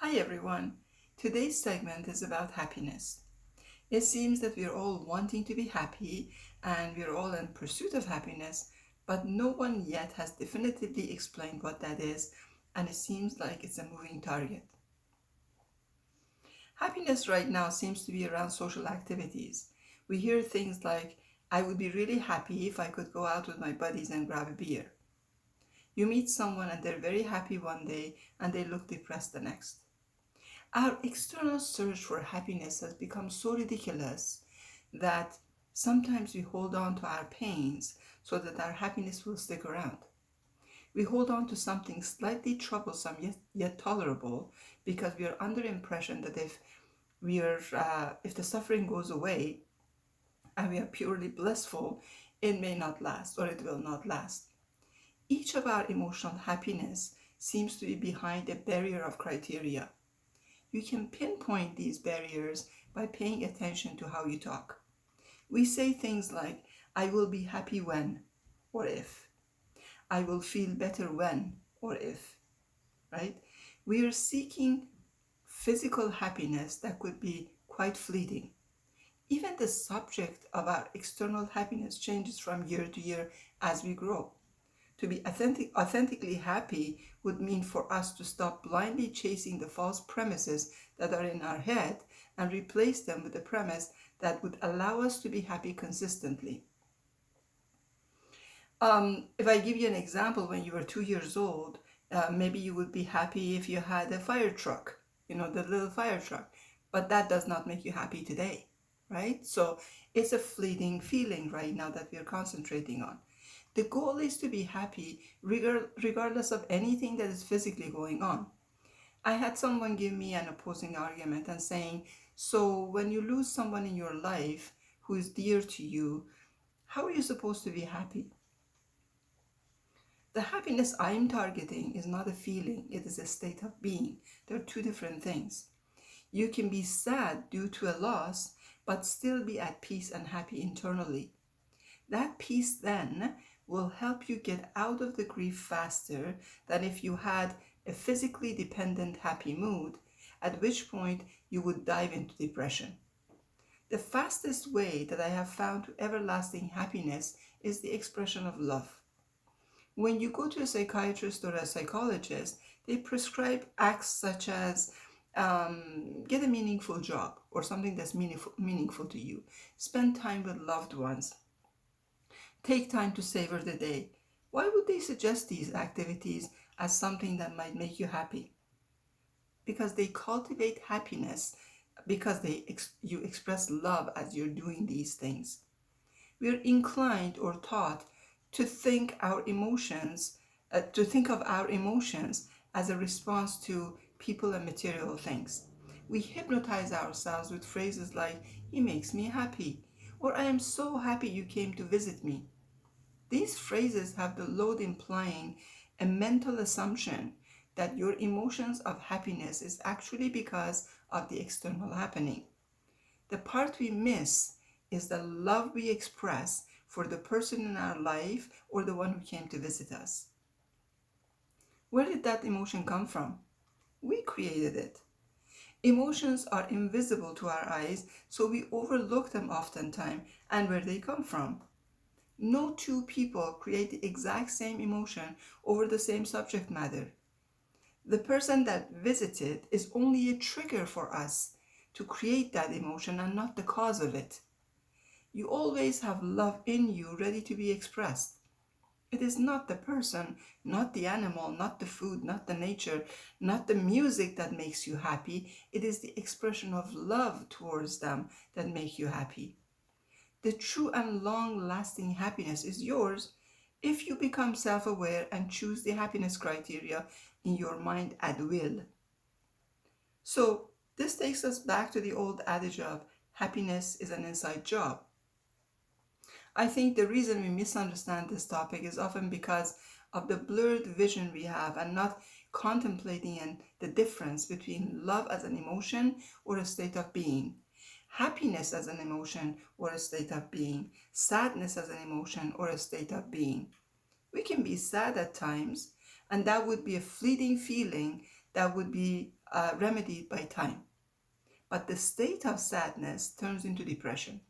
Hi everyone. Today's segment is about happiness. It seems that we're all wanting to be happy and we're all in pursuit of happiness, but no one yet has definitively explained what that is, and it seems like it's a moving target. Happiness right now seems to be around social activities. We hear things like, I would be really happy if I could go out with my buddies and grab a beer. You meet someone and they're very happy one day and they look depressed the next. Our external search for happiness has become so ridiculous that sometimes we hold on to our pains so that our happiness will stick around. We hold on to something slightly troublesome yet tolerable because we are under impression that if the suffering goes away and we are purely blissful, it may not last or it will not last. Each of our emotional happiness seems to be behind a barrier of criteria. You can pinpoint these barriers by paying attention to how you talk. We say things like, I will be happy when, or if. I will feel better when, or if, right? We are seeking physical happiness that could be quite fleeting. Even the subject of our external happiness changes from year to year as we grow. To be authentically happy would mean for us to stop blindly chasing the false premises that are in our head and replace them with a premise that would allow us to be happy consistently. If I give you an example, when you were 2 years old, maybe you would be happy if you had a fire truck, the little fire truck, but that does not make you happy today, right? So it's a fleeting feeling right now that we're concentrating on. The goal is to be happy regardless of anything that is physically going on. I had someone give me an opposing argument and saying, so when you lose someone in your life who is dear to you, how are you supposed to be happy? The happiness I'm targeting is not a feeling, it is a state of being. They're two different things. You can be sad due to a loss, but still be at peace and happy internally. That peace then will help you get out of the grief faster than if you had a physically dependent happy mood, at which point you would dive into depression. The fastest way that I have found to everlasting happiness is the expression of love. When you go to a psychiatrist or a psychologist, they prescribe acts such as get a meaningful job or something that's meaningful to you. Spend time with loved ones. Take time to savor the day. Why would they suggest these activities as something that might make you happy? Because they cultivate happiness, because you express love as you're doing these things. We're inclined or taught to think to think of our emotions as a response to people and material things. We hypnotize ourselves with phrases like, he makes me happy, or I am so happy you came to visit me. These phrases have the load implying a mental assumption that your emotions of happiness is actually because of the external happening. The part we miss is the love we express for the person in our life or the one who came to visit us. Where did that emotion come from? We created it. Emotions are invisible to our eyes, so we overlook them oftentimes and where they come from. No two people create the exact same emotion over the same subject matter. The person that visited is only a trigger for us to create that emotion and not the cause of it. You always have love in you ready to be expressed. It is not the person, not the animal, not the food, not the nature, not the music that makes you happy. It is the expression of love towards them that make you happy. The true and long-lasting happiness is yours if you become self-aware and choose the happiness criteria in your mind at will. So this takes us back to the old adage of happiness is an inside job. I think the reason we misunderstand this topic is often because of the blurred vision we have and not contemplating the difference between love as an emotion or a state of being, happiness as an emotion or a state of being, sadness as an emotion or a state of being. We can be sad at times, and that would be a fleeting feeling that would be remedied by time. But the state of sadness turns into depression.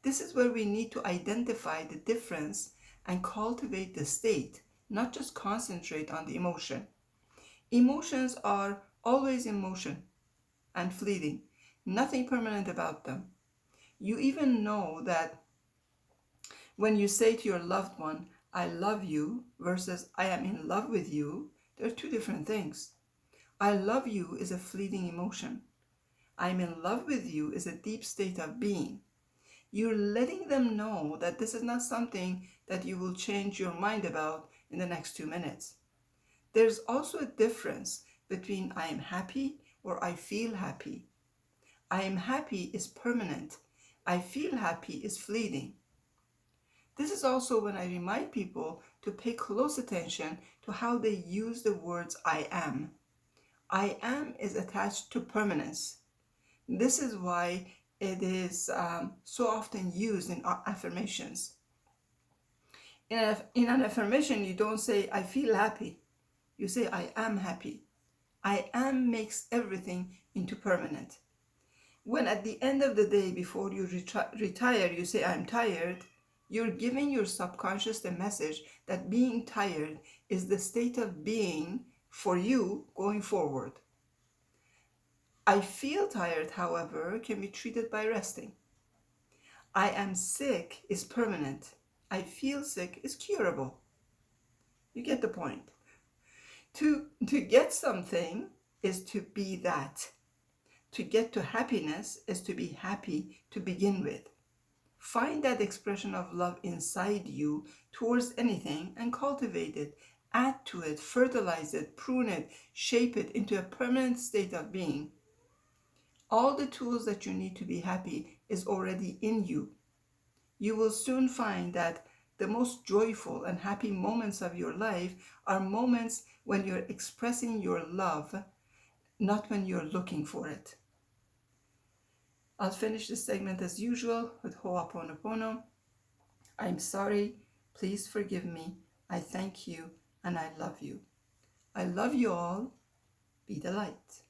This is where we need to identify the difference and cultivate the state, not just concentrate on the emotion. Emotions are always in motion and fleeting, nothing permanent about them. You even know that when you say to your loved one, I love you, versus I am in love with you, they're two different things. I love you is a fleeting emotion. I'm in love with you is a deep state of being. You're letting them know that this is not something that you will change your mind about in the next 2 minutes. There's also a difference between I am happy or I feel happy. I am happy is permanent. I feel happy is fleeting. This is also when I remind people to pay close attention to how they use the words I am. I am is attached to permanence. This is why it is so often used in affirmations. In an affirmation, you don't say, I feel happy. You say, I am happy. I am makes everything into permanent. When at the end of the day, before you retire, you say, I'm tired, you're giving your subconscious the message that being tired is the state of being for you going forward. I feel tired, however, can be treated by resting. I am sick is permanent. I feel sick is curable. You get the point. To get something is to be that. To get to happiness is to be happy to begin with. Find that expression of love inside you towards anything and cultivate it. Add to it, fertilize it, prune it, shape it into a permanent state of being. All the tools that you need to be happy is already in you. You will soon find that the most joyful and happy moments of your life are moments when you're expressing your love, not when you're looking for it. I'll finish this segment as usual with Ho'oponopono. I'm sorry, please forgive me, I thank you, and I love you. I love you all. Be the light.